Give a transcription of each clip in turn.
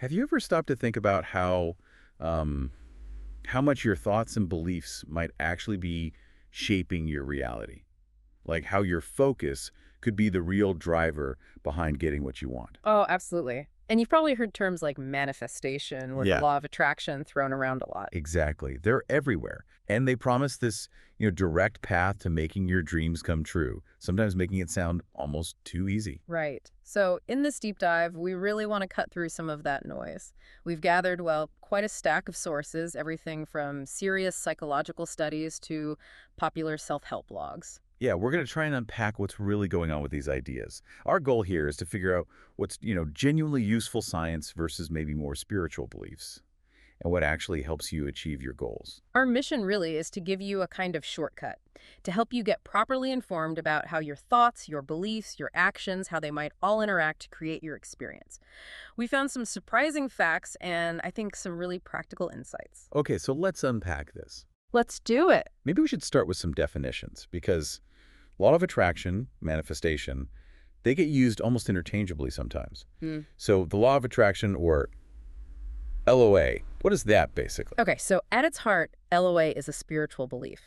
Have you ever stopped to think about um, how much your thoughts and beliefs might actually be shaping your reality? Like how your focus could be the real driver behind getting what you want. Oh, absolutely. And you've probably heard terms like manifestation or the Yeah, law of attraction thrown around a lot. exactly. They're everywhere. And they promise this, direct path to making your dreams come true, sometimes making it sound almost too easy. Right. So, in this deep dive, we really want to cut through some of that noise. We've gathered, well, quite a stack of sources, everything from serious psychological studies to popular self help blogs. Yeah, we're going to try and unpack what's really going on with these ideas. Our goal here is to figure out what's, genuinely useful science versus maybe more spiritual beliefs and what actually helps you achieve your goals. Our mission really is to give you a kind of shortcut to help you get properly informed about how your thoughts, your beliefs, your actions, how they might all interact to create your experience. We found some surprising facts and I think some really practical insights. Okay, so let's unpack this. Let's do it. Maybe we should start with some definitions because law of attraction, manifestation, they get used almost interchangeably sometimes. Hmm. So the law of attraction, or LOA, what is that basically? Okay, so at its heart, LOA is a spiritual belief.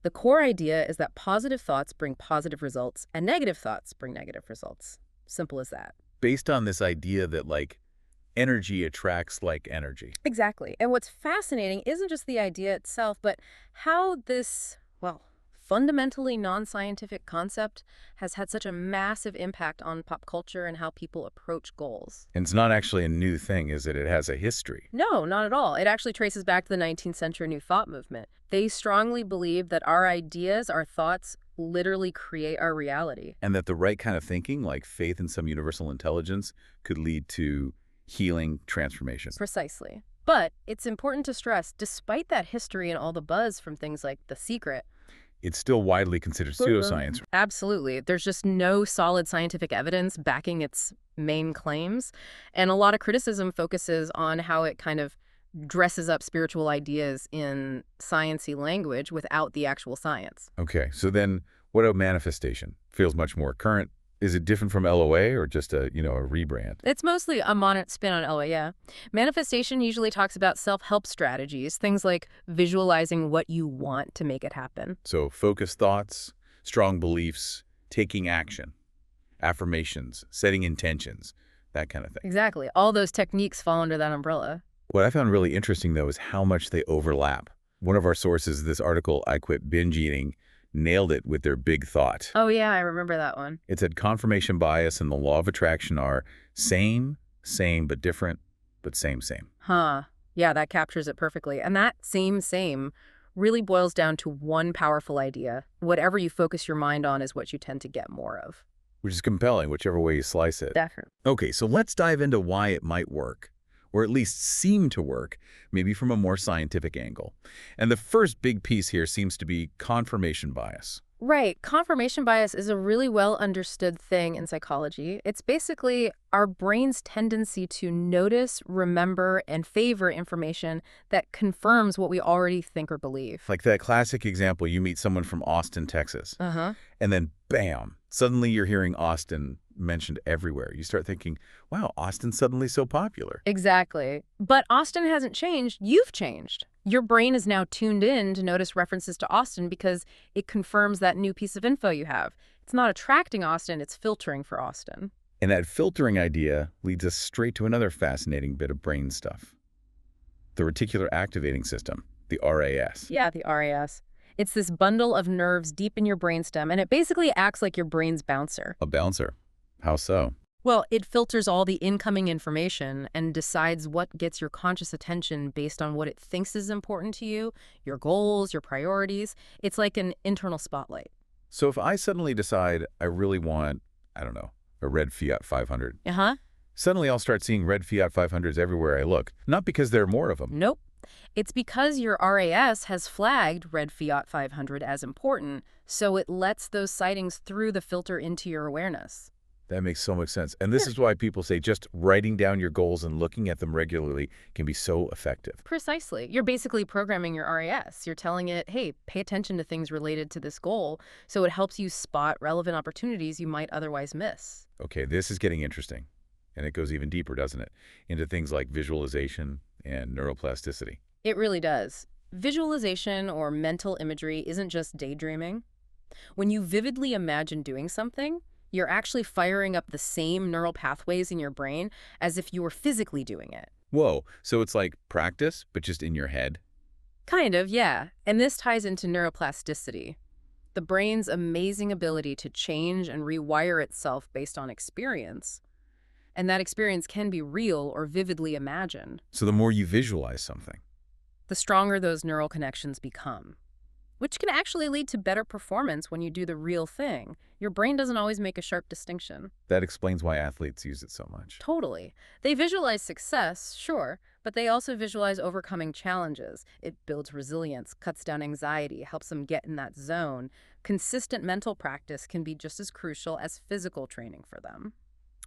The core idea is that positive thoughts bring positive results and negative thoughts bring negative results. Simple as that. Based on this idea that like energy attracts like energy. Exactly. And what's fascinating isn't just the idea itself, but how this, well, fundamentally non-scientific concept has had such a massive impact on pop culture and how people approach goals. And it's not actually a new thing, is it? It has a history. No, not at all. It actually traces back to the 19th century New Thought movement. They strongly believed that our ideas, our thoughts, literally create our reality. And that the right kind of thinking, like faith in some universal intelligence, could lead to healing transformation. Precisely. But it's important to stress, despite that history and all the buzz from things like The Secret, It's still widely considered pseudoscience. absolutely. There's just no solid scientific evidence backing its main claims. And a lot of criticism focuses on how it kind of dresses up spiritual ideas in sciencey language without the actual science. Okay, so then what about manifestation? Feels much more current. Is it different from LOA or just a rebrand? It's mostly a modern spin on LA, yeah. Manifestation usually talks about self-help strategies, things like visualizing what you want to make it happen. So focused thoughts, strong beliefs, taking action, affirmations, setting intentions, that kind of thing. Exactly. All those techniques fall under that umbrella. What I found really interesting, though, is how much they overlap. One of our sources, this article, I Quit Binge Eating, nailed it with their big thought. Oh, yeah, I remember that one. It said confirmation bias and the law of attraction are same, but different, but same. Huh. Yeah, that captures it perfectly. And that same really boils down to one powerful idea. Whatever you focus your mind on is what you tend to get more of. Which is compelling, whichever way you slice it. Definitely. Okay, so let's dive into why it might work, or at least seem to work, maybe from a more scientific angle. And the first big piece here seems to be confirmation bias. Right. Confirmation bias is a really well understood thing in psychology. It's basically our brain's tendency to notice, remember, and favor information that confirms what we already think or believe. Like that classic example, you meet someone from Austin, Texas, Uh-huh. and then bam, suddenly you're hearing Austin mentioned everywhere. You start thinking, wow, Austin's suddenly so popular. Exactly. But Austin hasn't changed. You've changed. Your brain is now tuned in to notice references to Austin because it confirms that new piece of info you have. It's not attracting Austin, it's filtering for Austin. And that filtering idea leads us straight to another fascinating bit of brain stuff. The reticular activating system, the RAS. Yeah, the RAS. It's this bundle of nerves deep in your brainstem, and it basically acts like your brain's bouncer. A bouncer. How so? Well, it filters all the incoming information and decides what gets your conscious attention based on what it thinks is important to you, your goals, your priorities. It's like an internal spotlight. So if I suddenly decide I really want, I don't know, a red Fiat 500, Uh-huh. suddenly I'll start seeing red Fiat 500s everywhere I look. Not because there are more of them. Nope. It's because your RAS has flagged red Fiat 500 as important, so it lets those sightings through the filter into your awareness. That makes so much sense. And this is why people say just writing down your goals and looking at them regularly can be so effective. Precisely. You're basically programming your RAS. You're telling it, hey, pay attention to things related to this goal, so it helps you spot relevant opportunities you might otherwise miss. Okay, this is getting interesting. And it goes even deeper, doesn't it? Into things like visualization and neuroplasticity. It really does. Visualization or mental imagery isn't just daydreaming. When you vividly imagine doing something, you're actually firing up the same neural pathways in your brain as if you were physically doing it. Whoa, so it's like practice, but just in your head? Kind of, yeah. And this ties into neuroplasticity, the brain's amazing ability to change and rewire itself based on experience. And that experience can be real or vividly imagined. So the more you visualize something. The stronger those neural connections become, which can actually lead to better performance when you do the real thing. Your brain doesn't always make a sharp distinction. That explains why athletes use it so much. Totally. They visualize success, sure, but they also visualize overcoming challenges. It builds resilience, cuts down anxiety, helps them get in that zone. Consistent mental practice can be just as crucial as physical training for them.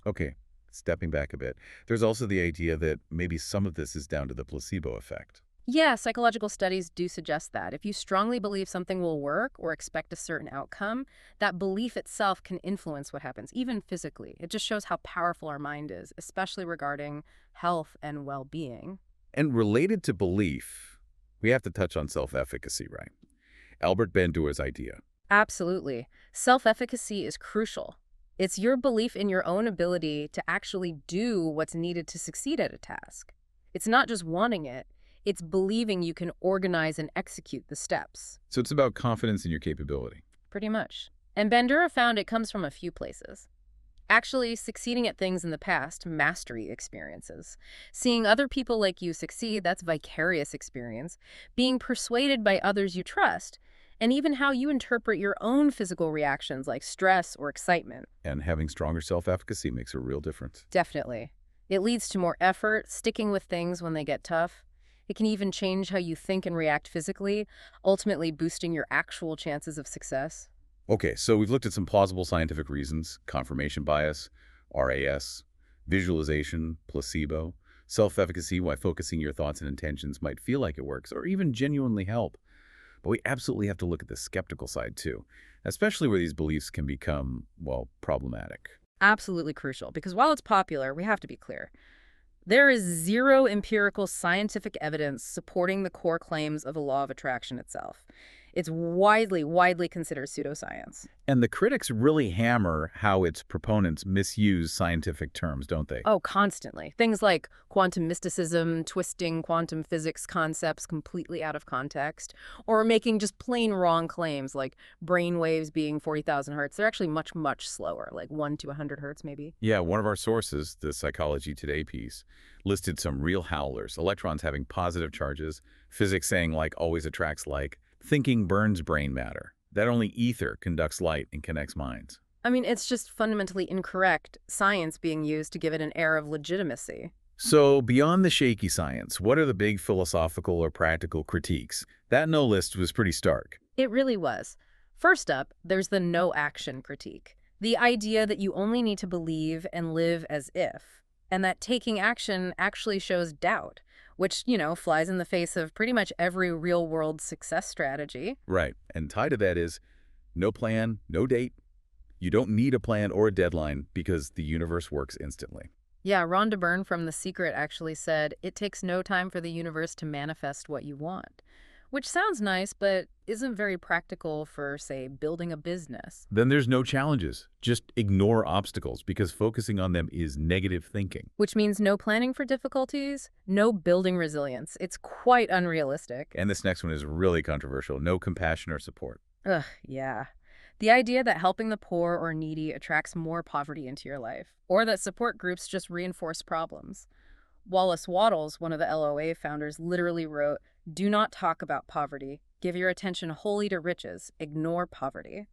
Okay, stepping back a bit. There's also the idea that maybe some of this is down to the placebo effect. Yeah, psychological studies do suggest that. If you strongly believe something will work or expect a certain outcome, that belief itself can influence what happens, even physically. It just shows how powerful our mind is, especially regarding health and well-being. And related to belief, we have to touch on self-efficacy, right? Albert Bandura's idea. Absolutely. Self-efficacy is crucial. It's your belief in your own ability to actually do what's needed to succeed at a task. It's not just wanting it. It's believing you can organize and execute the steps. So it's about confidence in your capability. Pretty much. And Bandura found it comes from a few places. Actually, succeeding at things in the past, mastery experiences. Seeing other people like you succeed, that's vicarious experience. Being persuaded by others you trust. And even how you interpret your own physical reactions like stress or excitement. And having stronger self-efficacy makes a real difference. Definitely. It leads to more effort, sticking with things when they get tough. It can even change how you think and react physically, ultimately boosting your actual chances of success. Okay, so we've looked at some plausible scientific reasons: confirmation bias, RAS, visualization, placebo, self-efficacy, why focusing your thoughts and intentions might feel like it works or even genuinely help. But we absolutely have to look at the skeptical side too, especially where these beliefs can become, well, problematic. Absolutely crucial, because while it's popular, we have to be clear. There is zero empirical scientific evidence supporting the core claims of the law of attraction itself. It's widely considered pseudoscience. And the critics really hammer how its proponents misuse scientific terms, don't they? Oh, constantly. Things like quantum mysticism, twisting quantum physics concepts completely out of context, or making just plain wrong claims like brain waves being 40,000 hertz. They're actually much slower, like 1 to 100 hertz maybe. Yeah, one of our sources, the Psychology Today piece, listed some real howlers: electrons having positive charges, physics saying like always attracts like, thinking burns brain matter, that only ether conducts light and connects minds. I mean, it's just fundamentally incorrect science being used to give it an air of legitimacy. So beyond the shaky science, what are the big philosophical or practical critiques? That no list was pretty stark. It really was. First up, there's the no-action critique. The idea that you only need to believe and live as if, and that taking action actually shows doubt, which, flies in the face of pretty much every real-world success strategy. Right, and tied to that is no plan, no date. You don't need a plan or a deadline because the universe works instantly. Yeah, Rhonda Byrne from The Secret actually said, it takes no time for the universe to manifest what you want. Which sounds nice, but isn't very practical for, say, building a business. Then there's no challenges. Just ignore obstacles because focusing on them is negative thinking. Which means no planning for difficulties, no building resilience. It's quite unrealistic. And this next one is really controversial: no compassion or support. Ugh, yeah. The idea that helping the poor or needy attracts more poverty into your life, or that support groups just reinforce problems. Wallace Wattles, one of the LOA founders, literally wrote, "Do not talk about poverty. Give your attention wholly to riches. Ignore poverty."